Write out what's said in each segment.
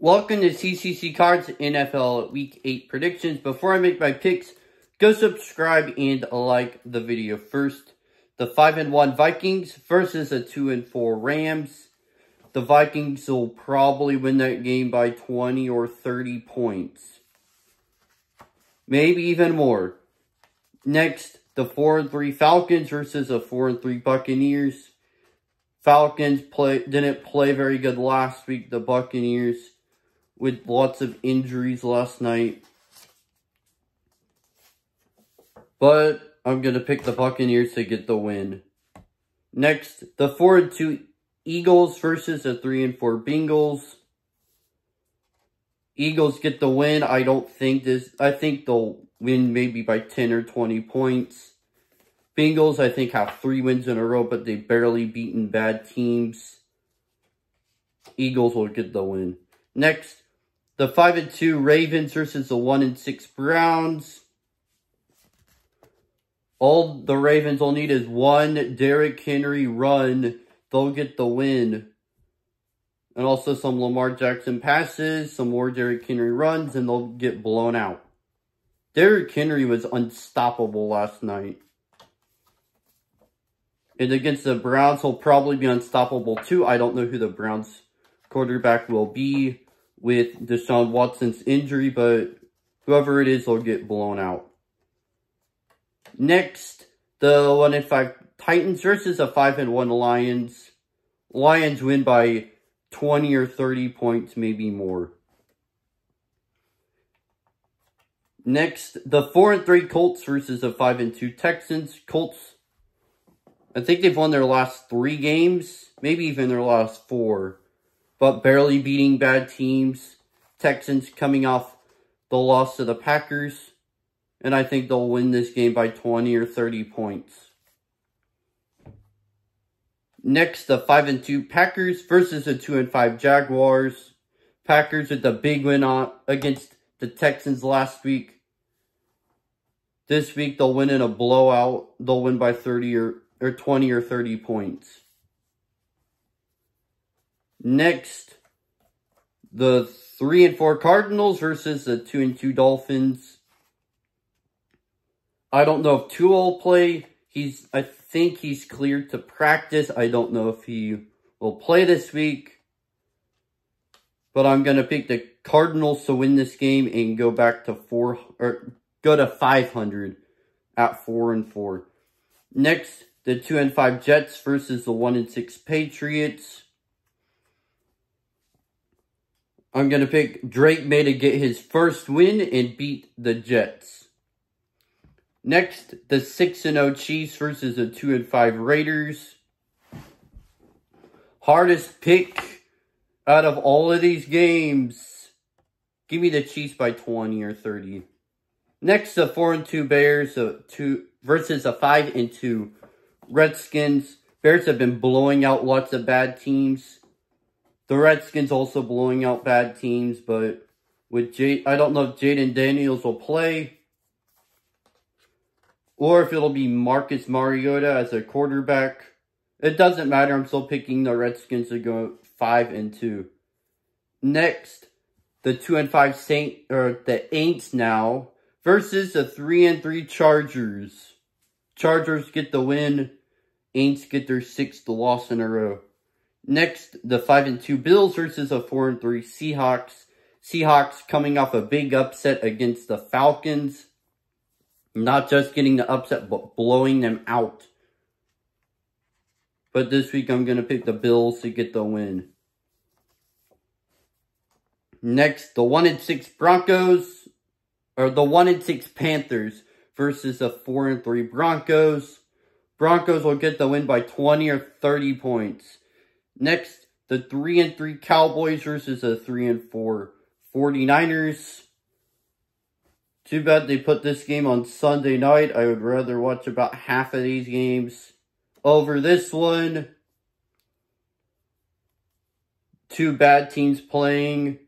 Welcome to CCC Cards NFL Week 8 predictions. Before I make my picks, go subscribe and like the video first. The 5-1 Vikings versus the 2-4 Rams. The Vikings will probably win that game by 20 or 30 points. Maybe even more. Next, the 4-3 Falcons versus the 4-3 Buccaneers. Falcons didn't play very good last week. The Buccaneers with lots of injuries last night. But I'm going to pick the Buccaneers to get the win. Next, the 4-2 Eagles versus the 3-4 Bengals. Eagles get the win. I think they'll win maybe by 10 or 20 points. Bengals, I think, have 3 wins in a row, but they've barely beaten bad teams. Eagles will get the win. Next, the 5-2 Ravens versus the 1-6 Browns. All the Ravens will need is one Derrick Henry run. They'll get the win. And also some Lamar Jackson passes, some more Derrick Henry runs, and they'll get blown out. Derrick Henry was unstoppable last night. And against the Browns, he'll probably be unstoppable too. I don't know who the Browns quarterback will be with Deshaun Watson's injury, but whoever it is will get blown out. Next, the 1-5 Titans versus the 5-1 Lions. Lions win by 20 or 30 points, maybe more. Next, the 4-3 Colts versus the 5-2 Texans. Colts, I think they've won their last 3 games, maybe even their last 4. But barely beating bad teams. Texans coming off the loss to the Packers. And I think they'll win this game by 20 or 30 points. Next, the 5-2 Packers versus the 2-5 Jaguars. Packers with the big win against the Texans last week. This week, they'll win in a blowout. They'll win by 30 or 20 or 30 points. Next, the 3-4 Cardinals versus the 2-2 Dolphins. I don't know if Tua will play. I think he's cleared to practice. I don't know if he will play this week. But I'm going to pick the Cardinals to win this game and go back to go to 500 at 4-4. Next, the 2-5 Jets versus the 1-6 Patriots. I'm going to pick Drake May to get his first win and beat the Jets. Next, the 6-0 Chiefs versus the 2-5 Raiders. Hardest pick out of all of these games. Give me the Chiefs by 20 or 30. Next, the 4-2 Bears versus the 5-2 Redskins. Bears have been blowing out lots of bad teams. The Redskins also blowing out bad teams, but with I don't know if Jaden Daniels will play or if it'll be Marcus Mariota as a quarterback. It doesn't matter. I'm still picking the Redskins to go 5-2. Next, the 2-5 the Aints now versus the 3-3 Chargers. Chargers get the win. Aints get their 6th loss in a row. Next, the 5-2 Bills versus the 4-3 Seahawks. Seahawks coming off a big upset against the Falcons. Not just getting the upset, but blowing them out. But this week, I'm going to pick the Bills to get the win. Next, the 1-6 Broncos, or the 1-6 Panthers versus the 4-3 Broncos. Broncos will get the win by 20 or 30 points. Next, the 3-3 Cowboys versus the 3-4 49ers. Too bad they put this game on Sunday night. I would rather watch about half of these games over this one. 2 bad teams playing,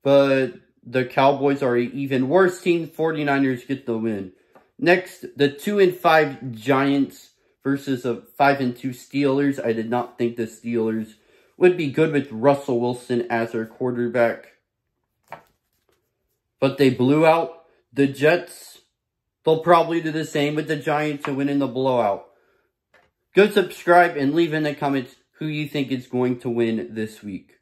but the Cowboys are an even worse team. 49ers get the win. Next, the 2-5 Giants versus the 5-2 Steelers. I did not think the Steelers would be good with Russell Wilson as their quarterback. But they blew out the Jets. They'll probably do the same with the Giants and win in the blowout. Go subscribe and leave in the comments who you think is going to win this week.